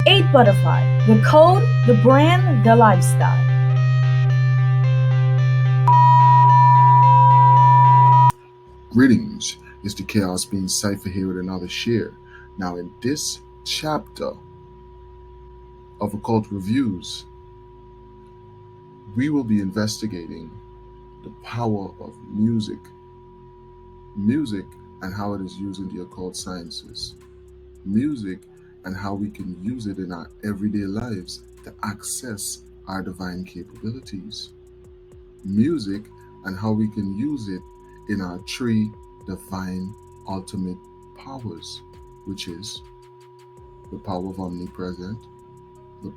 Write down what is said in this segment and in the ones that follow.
8 Butterfly, the code, the brand, the lifestyle. Greetings, it's the Chaos Being Cypher here with another share. Now, in this chapter of Occult Reviews, we will be investigating the power of music and how it is used in the occult sciences, music and how we can use it in our everyday lives to access our divine capabilities, music and how we can use it in our three divine ultimate powers, which is the power of omnipresent, the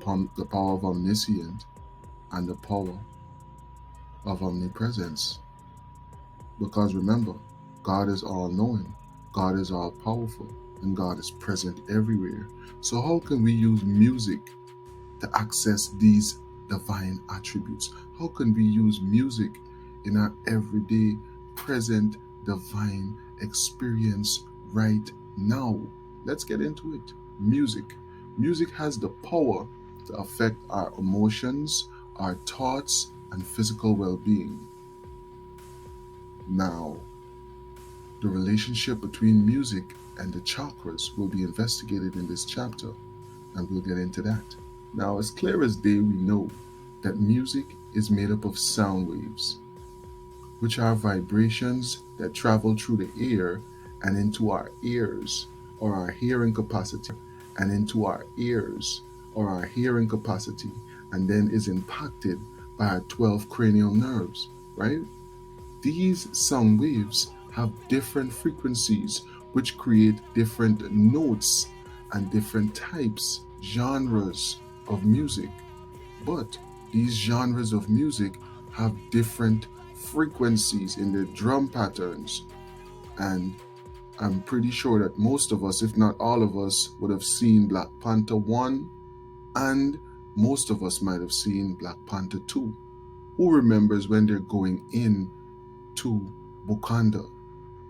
power of omniscient, and the power of omnipresence. Because remember, God is all knowing, God is all powerful, and God is present everywhere. So, how can we use music to access these divine attributes? How can we use music in our everyday, present, divine experience right now? Let's get into it. Music. Music has the power to affect our emotions, our thoughts, and physical well being. Now, the relationship between music and the chakras will be investigated in this chapter, and we'll get into that. Now, as clear as day, we know that music is made up of sound waves, which are vibrations that travel through the air and into our ears, or our hearing capacity, and then is impacted by our 12 cranial nerves, right? These sound waves have different frequencies, which create different notes and different types, genres of music. But these genres of music have different frequencies in their drum patterns. And I'm pretty sure that most of us, if not all of us, would have seen Black Panther 1, and most of us might have seen Black Panther 2. Who remembers when they're going in to Wakanda?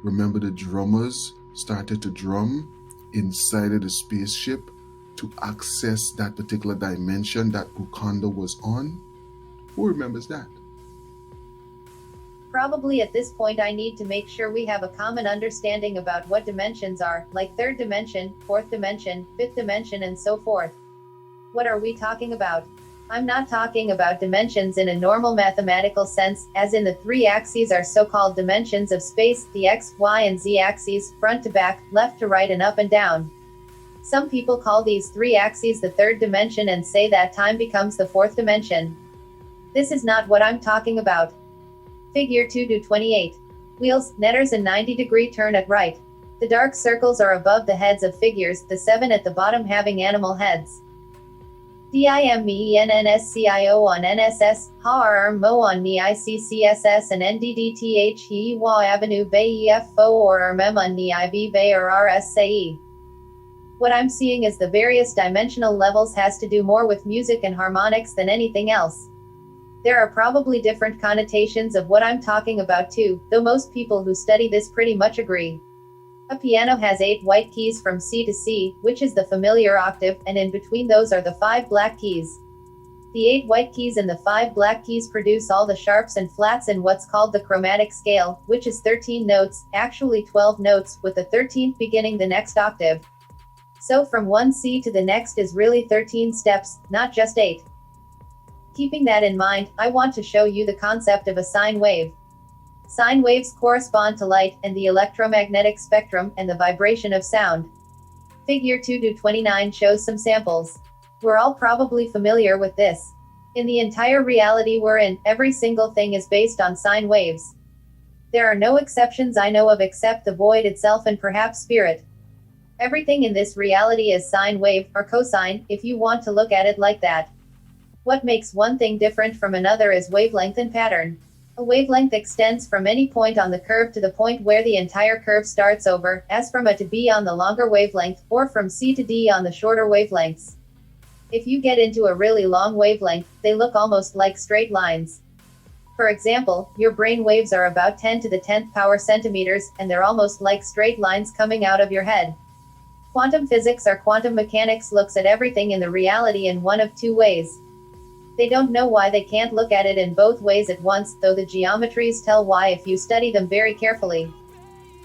Remember the drummers started to drum inside of the spaceship to access that particular dimension that Wakanda was on? Who remembers that? Probably at this point I need to make sure we have a common understanding about what dimensions are, like third dimension, fourth dimension, fifth dimension, and so forth. What are we talking about? I'm not talking about dimensions in a normal mathematical sense, as in the three axes are so-called dimensions of space, the x, y, and z axes, front to back, left to right, and up and down. Some people call these three axes the third dimension and say that time becomes the fourth dimension. This is not what I'm talking about. Figure 2-28. Wheels, netters, and 90-degree turn at right. The dark circles are above the heads of figures, the 7 at the bottom having animal heads. DIMENNSCIO on NSS, HAR MO on NICCSS and NDDTH He Wa Avenue Bay EFO or RMM on NIB Bay or RSAE. What I'm seeing is the various dimensional levels has to do more with music and harmonics than anything else. There are probably different connotations of what I'm talking about too, though most people who study this pretty much agree. A piano has 8 white keys from C to C, which is the familiar octave, and in between those are the 5 black keys. The 8 white keys and the 5 black keys produce all the sharps and flats in what's called the chromatic scale, which is 13 notes, actually 12 notes, with the 13th beginning the next octave. So from one C to the next is really 13 steps, not just 8. Keeping that in mind, I want to show you the concept of a sine wave. Sine waves correspond to light, and the electromagnetic spectrum, and the vibration of sound. Figure 2-29 shows some samples. We're all probably familiar with this. In the entire reality we're in, every single thing is based on sine waves. There are no exceptions I know of except the void itself and perhaps spirit. Everything in this reality is sine wave, or cosine, if you want to look at it like that. What makes one thing different from another is wavelength and pattern. A wavelength extends from any point on the curve to the point where the entire curve starts over, as from A to B on the longer wavelength, or from C to D on the shorter wavelengths. If you get into a really long wavelength, they look almost like straight lines. For example, your brain waves are about 10 to the 10th power centimeters, and they're almost like straight lines coming out of your head. Quantum physics or quantum mechanics looks at everything in the reality in one of two ways. They don't know why they can't look at it in both ways at once, though the geometries tell why if you study them very carefully.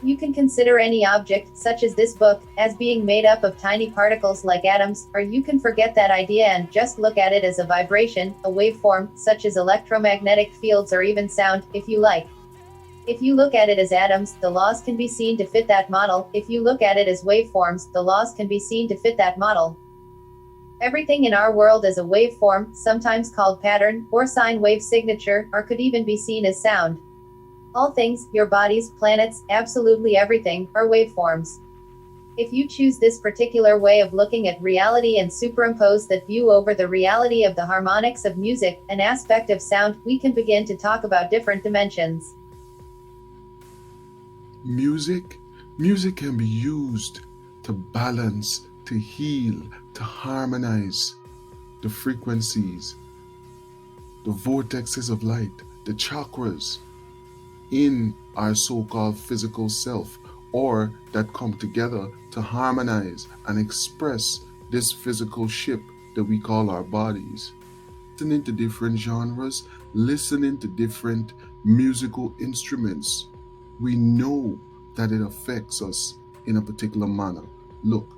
You can consider any object, such as this book, as being made up of tiny particles like atoms, or you can forget that idea and just look at it as a vibration, a waveform, such as electromagnetic fields or even sound, if you like. If you look at it as atoms, the laws can be seen to fit that model. If you look at it as waveforms, the laws can be seen to fit that model. Everything in our world is a waveform, sometimes called pattern, or sine wave signature, or could even be seen as sound. All things, your bodies, planets, absolutely everything, are waveforms. If you choose this particular way of looking at reality and superimpose that view over the reality of the harmonics of music, an aspect of sound, we can begin to talk about different dimensions. Music can be used to balance, to heal, to harmonize the frequencies, the vortexes of light, the chakras in our so-called physical self, or that come together to harmonize and express this physical ship that we call our bodies. Listening to different genres, listening to different musical instruments, we know that it affects us in a particular manner. Look,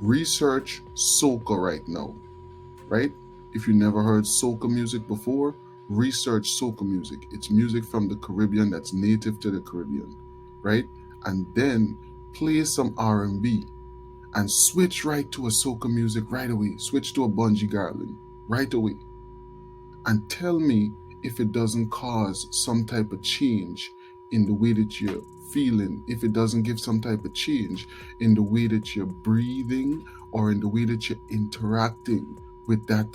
research soca right now, right? If you never heard soca music before, research soca music. It's music from the Caribbean that's native to the Caribbean, right? And then play some R&B and switch right to a soca music right away. Switch to a Bungie Garland right away. And tell me if it doesn't cause some type of change in the way that you're feeling, if it doesn't give some type of change in the way that you're breathing or in the way that you're interacting with that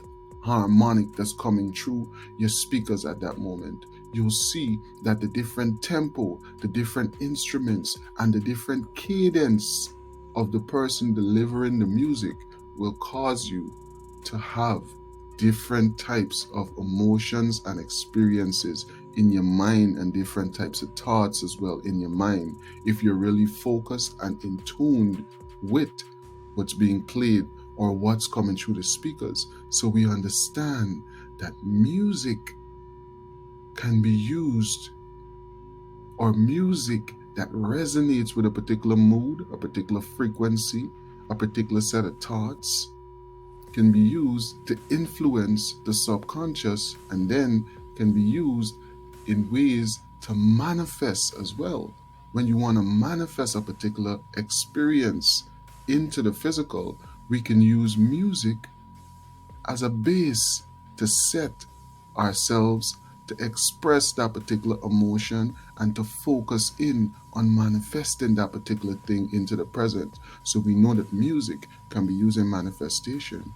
harmonic that's coming through your speakers at that moment. You'll see that the different tempo, the different instruments, and the different cadence of the person delivering the music will cause you to have different types of emotions and experiences in your mind, and different types of thoughts as well in your mind, if you're really focused and in tuned with what's being played or what's coming through the speakers. So we understand that music can be used, or music that resonates with a particular mood, a particular frequency, a particular set of thoughts, can be used to influence the subconscious, and then can be used in ways to manifest as well. When you want to manifest a particular experience into the physical, we can use music as a base to set ourselves to express that particular emotion and to focus in on manifesting that particular thing into the present. So we know that music can be used in manifestation.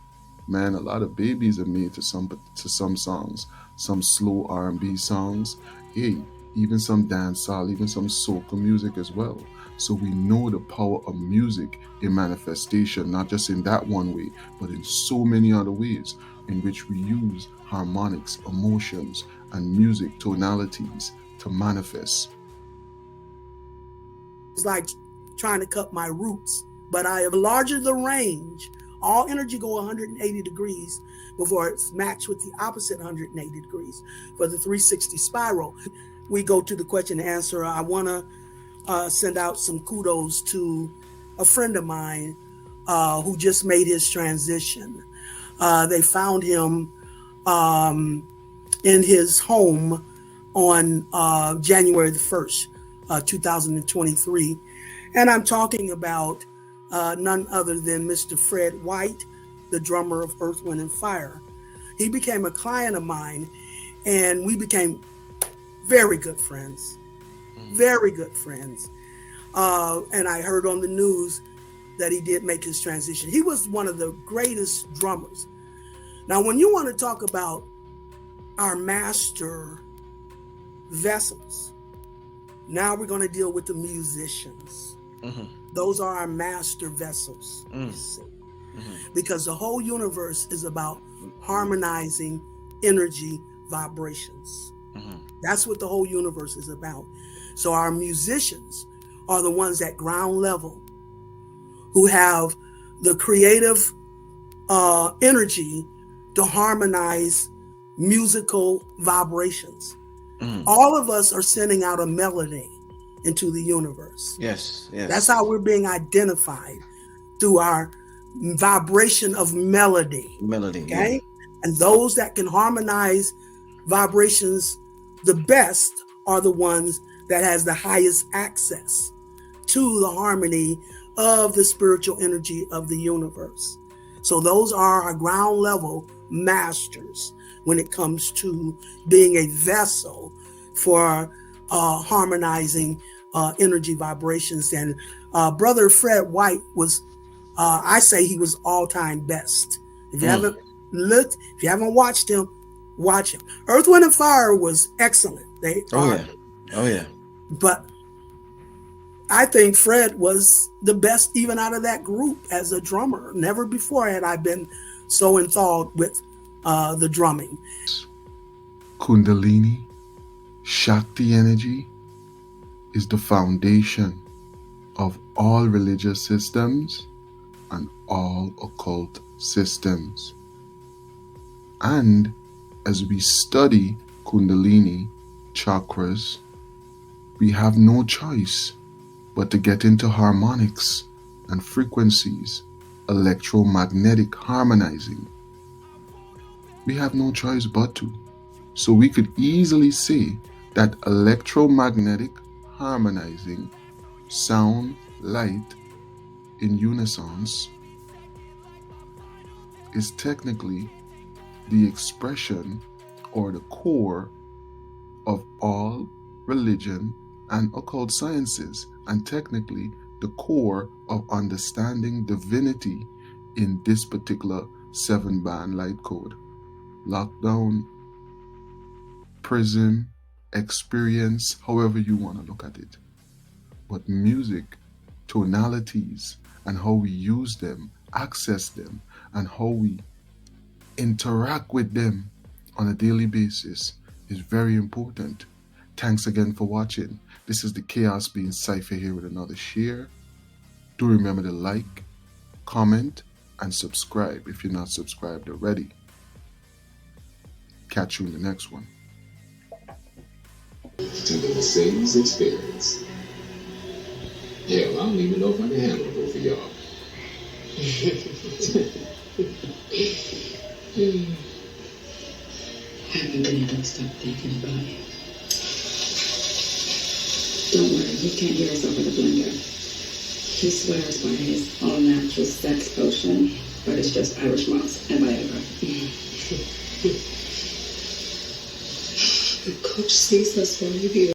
Man, a lot of babies are made to some songs, some slow R&B songs. Hey, even some dancehall, even some soca music as well. So we know the power of music in manifestation, not just in that one way, but in so many other ways in which we use harmonics, emotions, and music tonalities to manifest. It's like trying to cut my roots, but I have larger the range. All energy go 180 degrees before it's matched with the opposite 180 degrees for the 360 spiral. We go to the question and answer. I want to send out some kudos to a friend of mine who just made his transition. They found him in his home on January the 1st, 2023. And I'm talking about none other than Mr. Fred White, the drummer of Earth, Wind, and Fire. He became a client of mine, and we became very good friends, very good friends. And I heard on the news that he did make his transition. He was one of the greatest drummers. Now, when you want to talk about our master vessels, now we're going to deal with the musicians. Mm-hmm. Those are our master vessels, you see. Mm-hmm. Because the whole universe is about harmonizing energy vibrations. Mm-hmm. That's what the whole universe is about. So our musicians are the ones at ground level who have the creative energy to harmonize musical vibrations. All of us are sending out a melody into the universe. Yes, yes. That's how we're being identified, through our vibration of melody. Melody. Okay? Yeah. And those that can harmonize vibrations the best are the ones that has the highest access to the harmony of the spiritual energy of the universe. So those are our ground level masters when it comes to being a vessel for harmonizing energy vibrations. And Brother Fred White was, I say he was all-time best. If you haven't looked, if you haven't watched him, watch him. Earth, Wind, and Fire was excellent. Oh yeah. But I think Fred was the best even out of that group as a drummer. Never before had I been so enthralled with the drumming. Kundalini, Shakti energy is the foundation of all religious systems and all occult systems. And as we study Kundalini chakras, we have no choice but to get into harmonics and frequencies, electromagnetic harmonizing. We have no choice but to. So we could easily say that electromagnetic harmonizing, sound, light in unisons, is technically the expression or the core of all religion and occult sciences, and technically the core of understanding divinity in this particular 7-band light code. Lockdown, prism, experience, however you want to look at it. But music, tonalities, and how we use them, access them, and how we interact with them on a daily basis is very important. Thanks again for watching. This is the Chaos Being Cypher here with another share. Do remember to like, comment, and subscribe if you're not subscribed already. Catch you in the next one. To the Mercedes experience. Hell, I don't even know if I can handle both of y'all. Haven't been able to stop thinking about it. Don't worry, he can't hear us over the blender. He swears by his all-natural sex potion, but it's just Irish moss and Viagra. The coach sees us when we